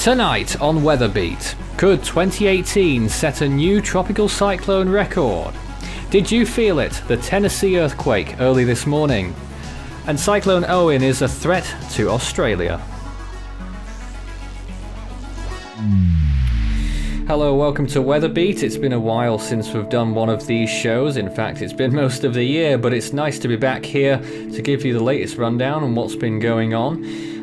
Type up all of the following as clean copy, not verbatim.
Tonight on WeatherBeat, could 2018 set a new tropical cyclone record? Did you feel it, the Tennessee earthquake early this morning? And Cyclone Owen is a threat to Australia. Hello, welcome to WeatherBeat. It's been a while since we've done one of these shows. In fact, it's been most of the year, but it's nice to be back here to give you the latest rundown on what's been going on.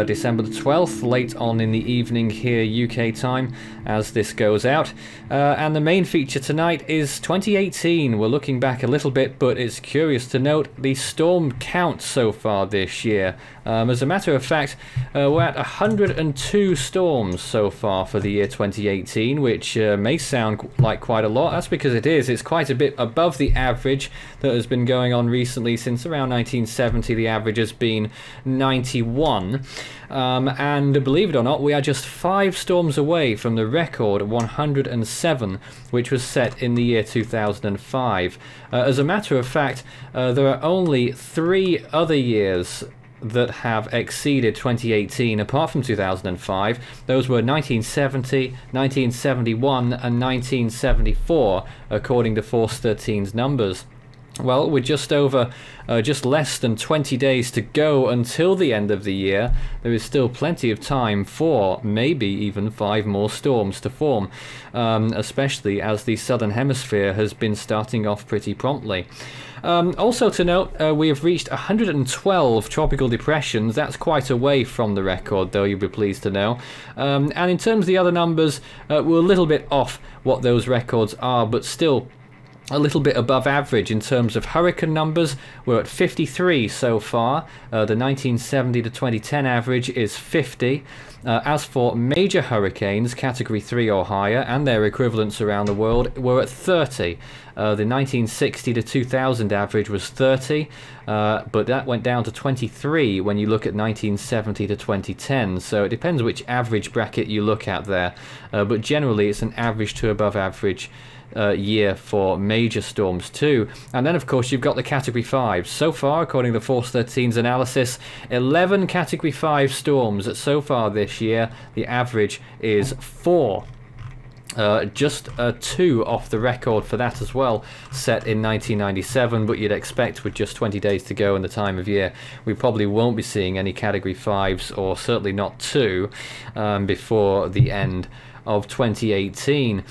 December the 12th, late on in the evening here UK time as this goes out. And the main feature tonight is 2018. We're looking back a little bit, but it's curious to note the storm count so far this year. As a matter of fact, we're at 102 storms so far for the year 2018, which may sound like quite a lot. That's because it is. It's quite a bit above the average that has been going on recently. Since around 1970, the average has been 91. And believe it or not, we are just 5 storms away from the record 107, which was set in the year 2005. As a matter of fact, there are only 3 other years that have exceeded 2018 apart from 2005. Those were 1970, 1971 and 1974 according to Force 13's numbers. Well, we're just less than 20 days to go until the end of the year. There is still plenty of time for maybe even 5 more storms to form, especially as the southern hemisphere has been starting off pretty promptly. Also to note, we have reached 112 tropical depressions. That's quite away from the record, though, you'll be pleased to know. And in terms of the other numbers, we're a little bit off what those records are, but still a little bit above average in terms of hurricane numbers. We're at 53 so far. The 1970 to 2010 average is 50. As for major hurricanes, category 3 or higher, and their equivalents around the world, we're at 30. The 1960 to 2000 average was 30, but that went down to 23 when you look at 1970 to 2010. So it depends which average bracket you look at there, but generally it's an average to above average year for major storms too. And then of course you've got the category 5. So far, according to Force 13's analysis, 11 category 5 storms so far this year. The average is 4. Just 2 off the record for that as well, set in 1997, but you'd expect with just 20 days to go in the time of year, we probably won't be seeing any category 5s, or certainly not 2, before the end of 2018.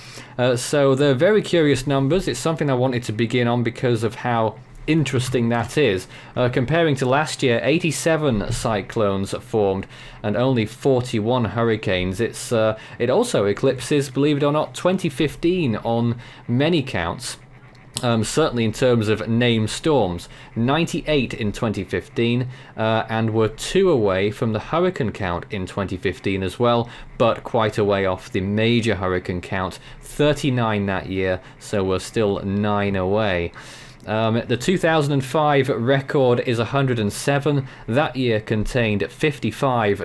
So they're very curious numbers. It's something I wanted to begin on because of how interesting that is. Comparing to last year, 87 cyclones formed and only 41 hurricanes. It also eclipses, believe it or not, 2015 on many counts. Certainly in terms of named storms, 98 in 2015, and we're 2 away from the hurricane count in 2015 as well, but quite a way off the major hurricane count, 39 that year, so we're still 9 away. The 2005 record is 107. That year contained 55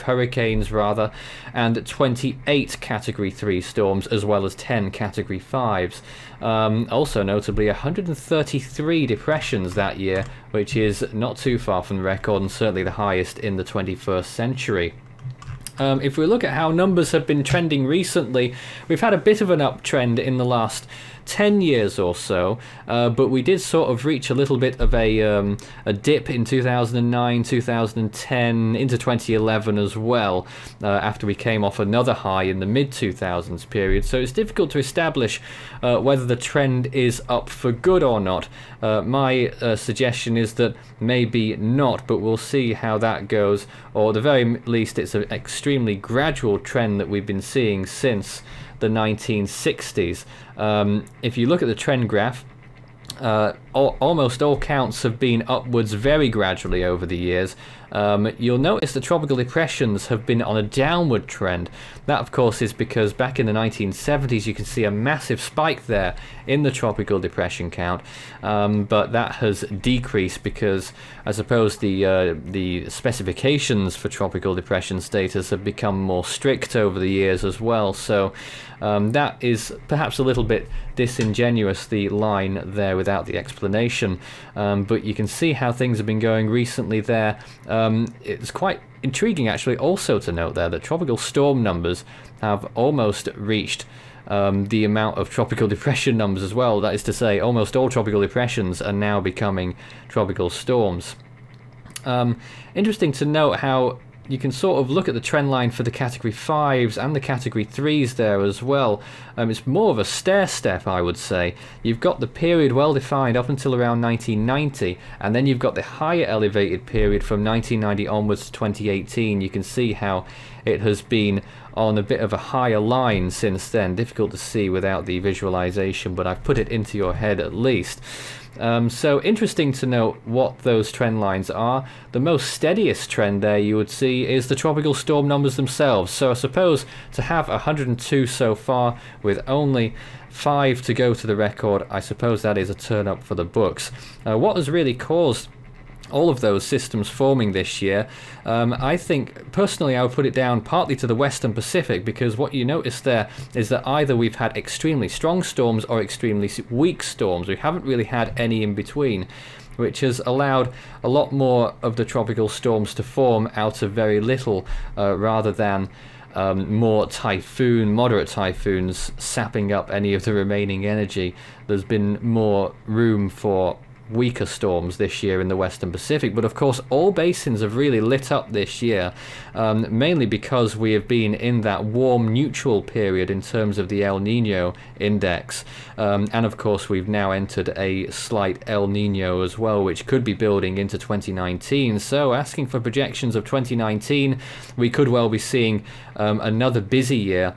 hurricanes rather, and 28 category 3 storms, as well as 10 category 5s. Also notably 133 depressions that year, which is not too far from the record and certainly the highest in the 21st century. If we look at how numbers have been trending recently, we've had a bit of an uptrend in the last 10 years or so, but we did sort of reach a little bit of a dip in 2009, 2010, into 2011 as well, after we came off another high in the mid-2000s period. So it's difficult to establish whether the trend is up for good or not. My suggestion is that maybe not, but we'll see how that goes, or at the very least it's an extremely gradual trend that we've been seeing since the 1960s. If you look at the trend graph, almost all counts have been upwards very gradually over the years. You'll notice the tropical depressions have been on a downward trend. That of course is because back in the 1970s you can see a massive spike there in the tropical depression count, but that has decreased because I suppose the specifications for tropical depression status have become more strict over the years as well. So that is perhaps a little bit disingenuous, the line there without the explanation, but you can see how things have been going recently there. It's quite intriguing actually also to note there that tropical storm numbers have almost reached the amount of tropical depression numbers as well. That is to say, almost all tropical depressions are now becoming tropical storms. Interesting to note how you can sort of look at the trend line for the Category 5s and the Category 3s there as well. It's more of a stair step, I would say. You've got the period well defined up until around 1990, and then you've got the higher elevated period from 1990 onwards to 2018. You can see how it has been on a bit of a higher line since then. Difficult to see without the visualization, but I've put it into your head at least. So interesting to note what those trend lines are. The most steadiest trend there you would see is the tropical storm numbers themselves. So I suppose to have 102 so far with only 5 to go to the record, I suppose that is a turn up for the books. What has really caused all of those systems forming this year, I think personally I would put it down partly to the Western Pacific, because what you notice there is that either we've had extremely strong storms or extremely weak storms. We haven't really had any in between, which has allowed a lot more of the tropical storms to form out of very little, rather than more moderate typhoons sapping up any of the remaining energy. There's been more room for weaker storms this year in the Western Pacific, but of course all basins have really lit up this year, mainly because we have been in that warm neutral period in terms of the El Nino index, and of course we've now entered a slight El Nino as well, which could be building into 2019. So asking for projections of 2019, we could well be seeing another busy year.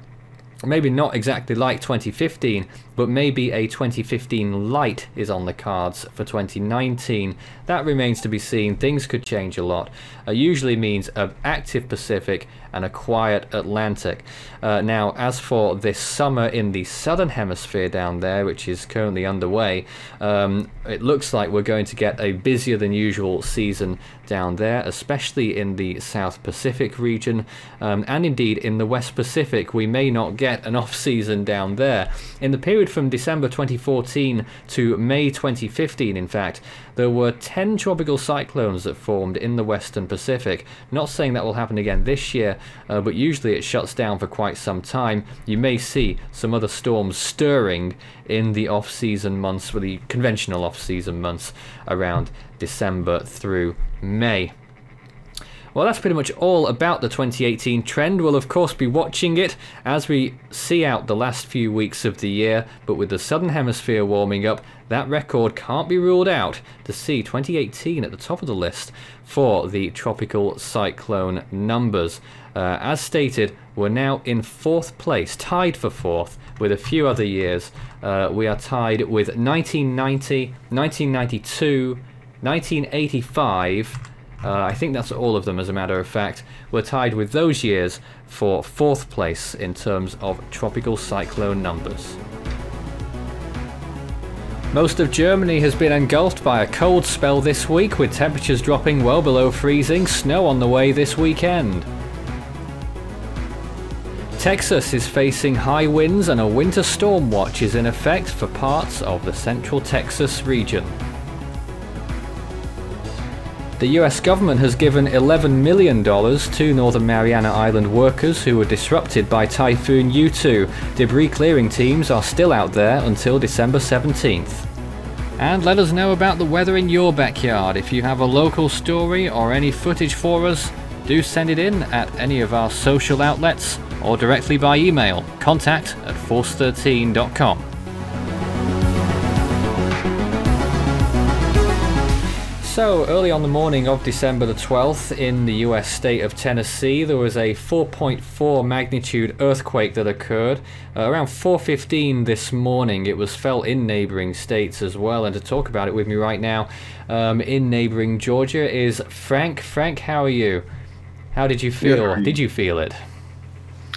Maybe not exactly like 2015, but maybe a 2015 light is on the cards for 2019. That remains to be seen. Things could change a lot. Usually means an active Pacific and a quiet Atlantic. Now, as for this summer in the southern hemisphere down there, which is currently underway, it looks like we're going to get a busier than usual season down there, especially in the South Pacific region, and indeed in the West Pacific. We may not get an off-season down there. In the period from December 2014 to May 2015, in fact, there were 10 tropical cyclones that formed in the Western Pacific. Not saying that will happen again this year, but usually it shuts down for quite some time. You may see some other storms stirring in the off-season months, for the conventional off-season months around December through May. Well, that's pretty much all about the 2018 trend. We'll of course be watching it as we see out the last few weeks of the year, but with the southern hemisphere warming up, that record can't be ruled out to see 2018 at the top of the list for the tropical cyclone numbers. As stated, we're now in 4th place, tied for 4th with a few other years. We are tied with 1990, 1992, 1985, I think that's all of them as a matter of fact. We're tied with those years for 4th place in terms of tropical cyclone numbers. Most of Germany has been engulfed by a cold spell this week, with temperatures dropping well below freezing, snow on the way this weekend. Texas is facing high winds and a winter storm watch is in effect for parts of the central Texas region. The US government has given $11 million to Northern Mariana Island workers who were disrupted by Typhoon U2. Debris clearing teams are still out there until December 17th. And let us know about the weather in your backyard. If you have a local story or any footage for us, do send it in at any of our social outlets or directly by email, contact@force13.com. So, early on the morning of December the 12th in the US state of Tennessee, there was a 4.4 magnitude earthquake that occurred. Around 4:15 this morning, it was felt in neighboring states as well. And to talk about it with me right now, in neighboring Georgia, is Frank. Frank, how are you? How did you feel? Yeah. Did you feel it?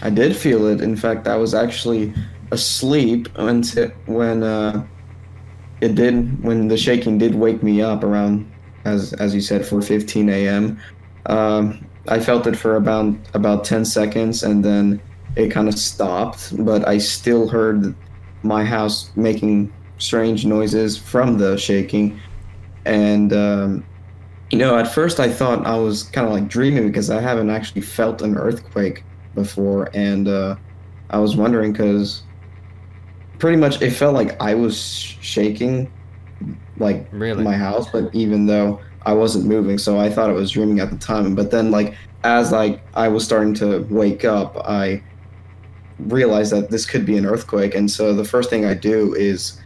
I did feel it. In fact, I was actually asleep until when the shaking did wake me up around, as you said, 4:15 a.m. I felt it for about 10 seconds, and then it kind of stopped, but I still heard my house making strange noises from the shaking, and At first I thought I was kind of like dreaming because I haven't actually felt an earthquake before, and I was wondering because pretty much it felt like I was shaking, like Really? my house, but even though I wasn't moving, so I thought I was dreaming at the time. But then, like as like I was starting to wake up, I realized that this could be an earthquake, and so the first thing I do is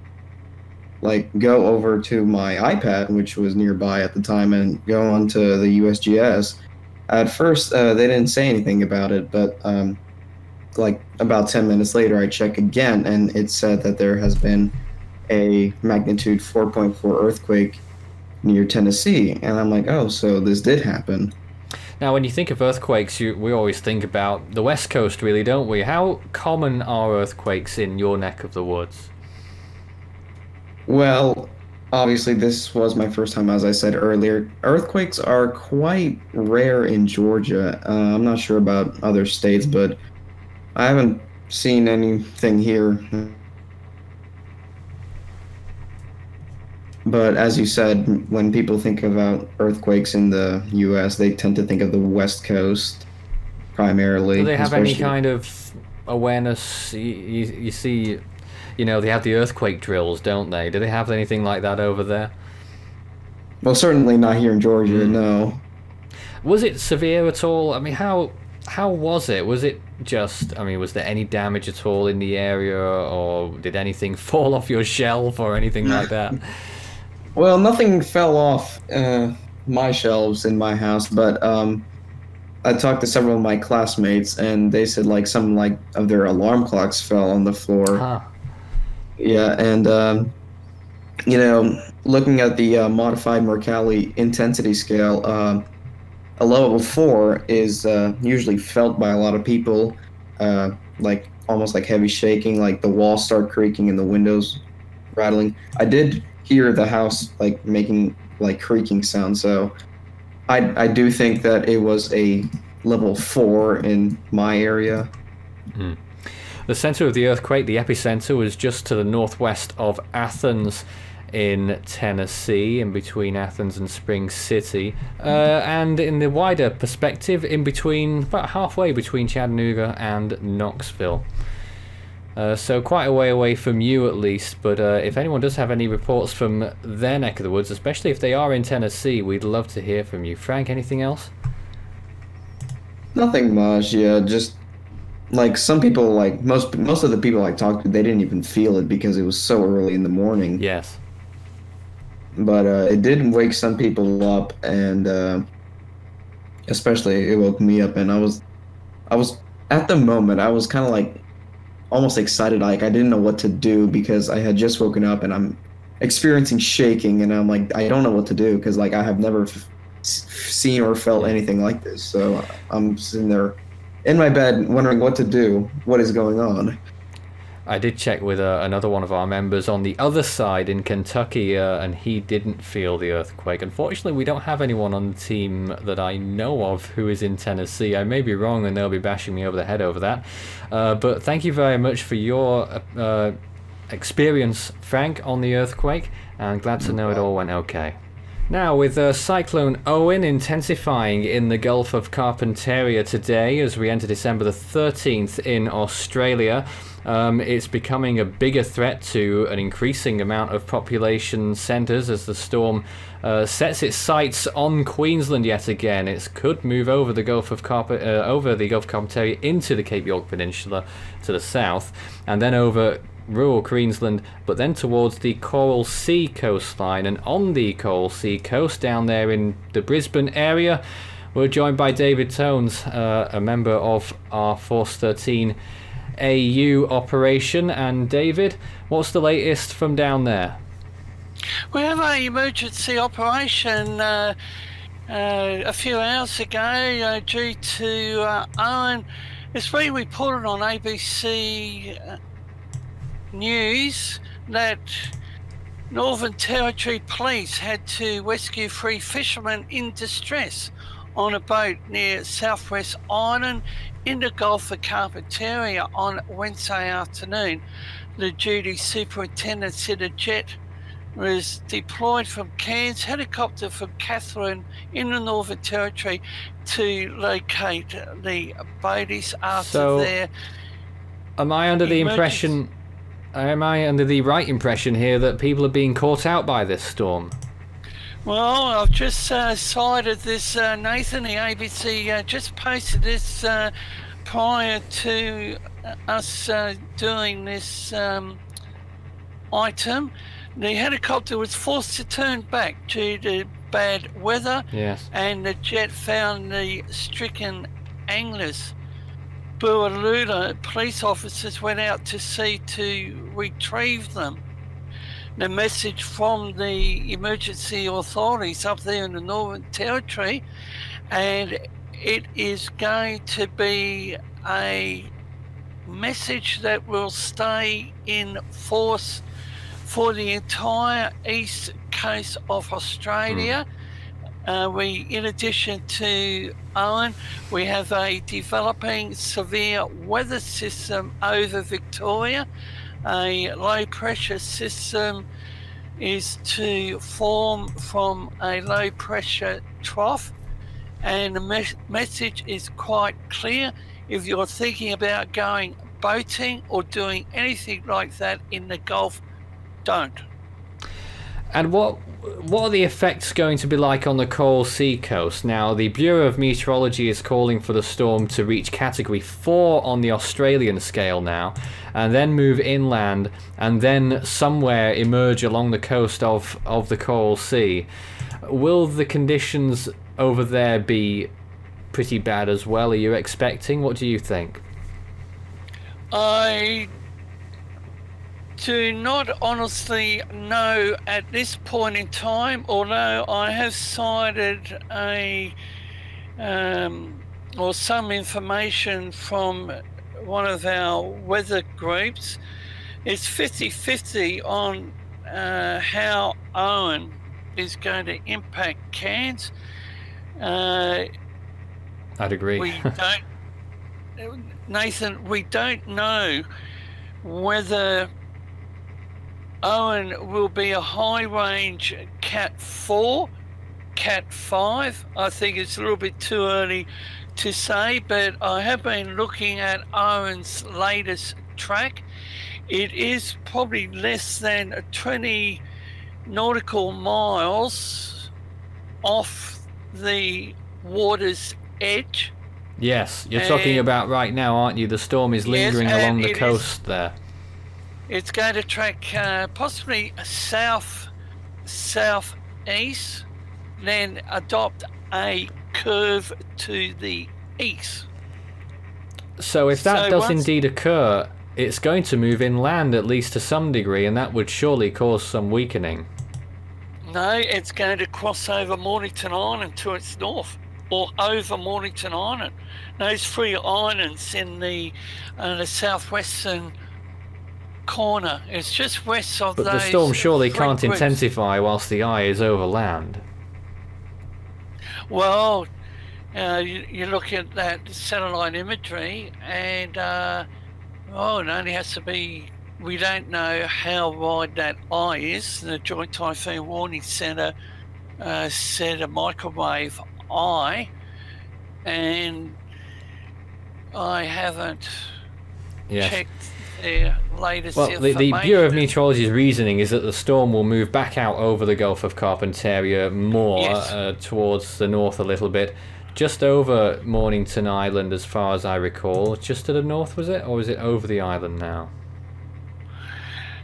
like go over to my iPad, which was nearby at the time, and go onto the USGS. At first, they didn't say anything about it, but like about 10 minutes later, I check again, and it said that there has been a magnitude 4.4 earthquake near Tennessee, and I'm like, oh, so this did happen. Now, when you think of earthquakes, we always think about the West Coast, really, don't we? How common are earthquakes in your neck of the woods? Well, obviously, this was my first time, as I said earlier. Earthquakes are quite rare in Georgia. I'm not sure about other states, but I haven't seen anything here. But as you said, when people think about earthquakes in the US, they tend to think of the West Coast primarily. Do they have any kind of awareness? You see, they have the earthquake drills, don't they? Do they have anything like that over there? Well, certainly not here in Georgia, no. Was it severe at all? I mean, how was it? Was it just, I mean, was there any damage at all in the area, or did anything fall off your shelf or anything like that? Well, nothing fell off my shelves in my house, but I talked to several of my classmates, and they said like some like of their alarm clocks fell on the floor. Huh. Yeah, and looking at the modified Mercalli intensity scale, a level 4 is usually felt by a lot of people, like almost like heavy shaking, like the walls start creaking and the windows rattling. I did hear the house like making like creaking sounds, so I do think that it was a level 4 in my area. The center of the earthquake, the epicenter, was just to the northwest of Athens in Tennessee, in between Athens and Spring City, and in the wider perspective, in between, about halfway between Chattanooga and Knoxville. So quite a way away from you at least, but if anyone does have any reports from their neck of the woods, especially if they are in Tennessee, we'd love to hear from you. Frank, anything else? Nothing much, yeah, just like some people, like most of the people I talked to, they didn't even feel it because it was so early in the morning. Yes. But it did wake some people up, and especially it woke me up, and I was at the moment I was kind of like almost excited, like I didn't know what to do because I had just woken up and I'm experiencing shaking, and I'm like, I don't know what to do because like I have never seen or felt anything like this. So I'm sitting there in my bed wondering what to do, what is going on. I did check with another one of our members on the other side in Kentucky, and he didn't feel the earthquake. Unfortunately, we don't have anyone on the team that I know of who is in Tennessee. I may be wrong, and they'll be bashing me over the head over that. But thank you very much for your experience, Frank, on the earthquake, and glad to know it all went okay. Now, with Cyclone Owen intensifying in the Gulf of Carpentaria today as we enter December the 13th in Australia, it's becoming a bigger threat to an increasing amount of population centres as the storm sets its sights on Queensland yet again. It could move over the Gulf of Carpentaria into the Cape York Peninsula to the south, and then over rural Queensland, but then towards the Coral Sea coastline. And on the Coral Sea coast down there in the Brisbane area, we're joined by David Tones, a member of our Force 13 AU operation. And David, what's the latest from down there? We have an emergency operation a few hours ago due to Owen. It's been reported on ABC News that Northern Territory Police had to rescue 3 fishermen in distress on a boat near Southwest Island in the Gulf of Carpentaria on Wednesday afternoon. The duty superintendent said a jet was deployed from Cairns, helicopter from Catherine in the Northern Territory to locate the boaties after their... Am I under the impression... Am I under the right impression here that people are being caught out by this storm? Well, I've just cited this, Nathan, the ABC just posted this prior to us doing this item. The helicopter was forced to turn back due to bad weather, yes, and the jet found the stricken anglers. Bualula police officers went out to sea to retrieve them. The message from the emergency authorities up there in the Northern Territory, and it is going to be a message that will stay in force for the entire east coast of Australia. In addition to Owen, we have a developing severe weather system over Victoria. A low pressure system is to form from a low pressure trough, and the message is quite clear. If you're thinking about going boating or doing anything like that in the Gulf, don't. And what are the effects going to be like on the Coral Sea coast? Now, the Bureau of Meteorology is calling for the storm to reach Category 4 on the Australian scale now, and then move inland, and then somewhere emerge along the coast of the Coral Sea. Will the conditions over there be pretty bad as well? Are you expecting? What do you think? I do not honestly know at this point in time, although I have cited or some information from one of our weather groups. It's 50-50 on how Owen is going to impact Cairns. I'd agree. We don't, Nathan, we don't know whether Owen will be a high range Cat 4, Cat 5. I think it's a little bit too early to say, but I have been looking at Owen's latest track. It is probably less than 20 nautical miles off the water's edge. Yes, you're talking about right now, aren't you? The storm is lingering along the coast there. It's going to track possibly south-southeast, then adopt a curve to the east. So if that does indeed occur, it's going to move inland at least to some degree, and that would surely cause some weakening. No, it's going to cross over Mornington Island to its north, or over Mornington Island. Those three islands in the southwestern corner. It's just west of those. But the storm surely can't groups. Intensify whilst the eye is over land. Well, you look at that satellite imagery, and it only has to be. We don't know how wide that eye is. The Joint Typhoon Warning Centre said a microwave eye, and I haven't checked their latest information. The Bureau of Meteorology's reasoning is that the storm will move back out over the Gulf of Carpentaria more, towards the north a little bit, just over Mornington Island as far as I recall. Just to the north, was it? Or was it over the island now?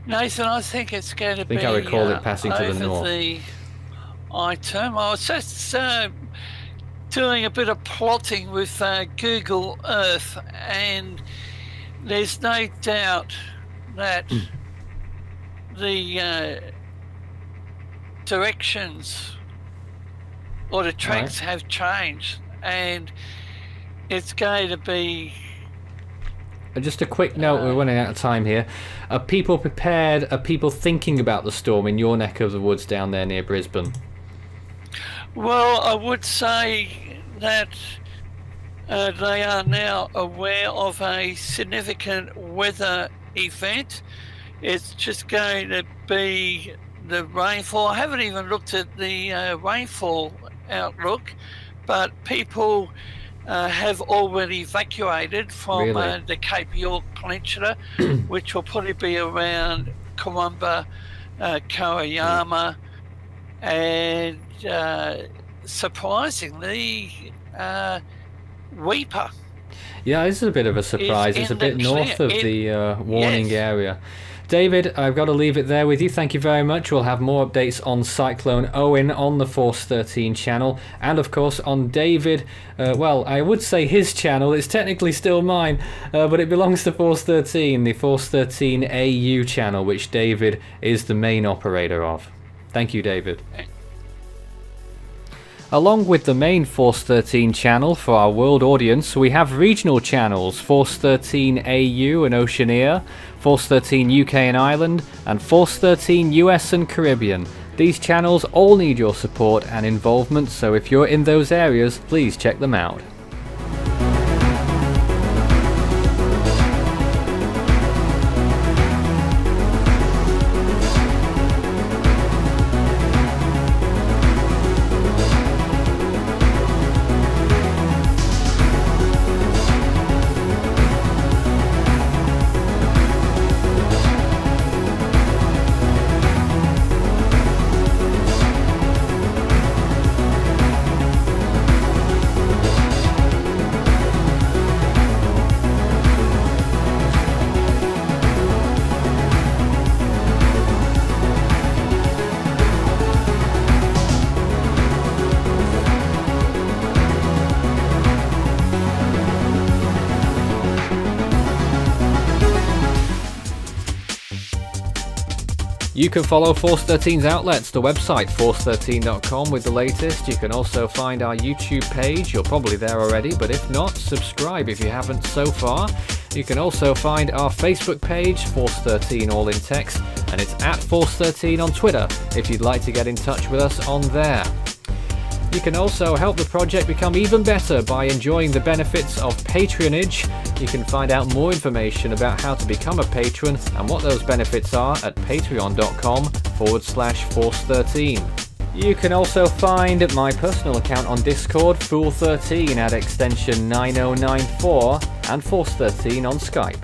Nathan, I think it's going to be I recall it passing to the north. The item. I was just doing a bit of plotting with Google Earth, and there's no doubt that the directions or the tracks have changed, and it's going to be... Just a quick note, we're running out of time here. Are people prepared? Are people thinking about the storm in your neck of the woods down there near Brisbane? Well, I would say that they are now aware of a significant weather event. It's just going to be the rainfall. I haven't even looked at the rainfall outlook, but people have already evacuated from the Cape York Peninsula, which will probably be around Kooroomba, Kurrayama, and surprisingly, Weipa. Yeah, this is a bit of a surprise. It's a bit north of the warning area. David, I've got to leave it there with you. Thank you very much. We'll have more updates on Cyclone Owen on the Force 13 channel, and of course on David, well, I would say his channel. It's technically still mine, but it belongs to Force 13, the Force 13 AU channel, which David is the main operator of. Thank you, David. Along with the main Force 13 channel for our world audience, we have regional channels, Force 13 AU and Oceania, Force 13 UK and Ireland, and Force 13 US and Caribbean. These channels all need your support and involvement, so if you're in those areas, please check them out. You can follow Force 13's outlets, the website force13.com with the latest. You can also find our YouTube page. You're probably there already, but if not, subscribe if you haven't so far. You can also find our Facebook page, Force 13 all in text, and it's at Force 13 on Twitter if you'd like to get in touch with us on there. You can also help the project become even better by enjoying the benefits of patronage. You can find out more information about how to become a patron and what those benefits are at patreon.com/Force13. You can also find my personal account on Discord, Fool13 at extension 9094, and Force13 on Skype.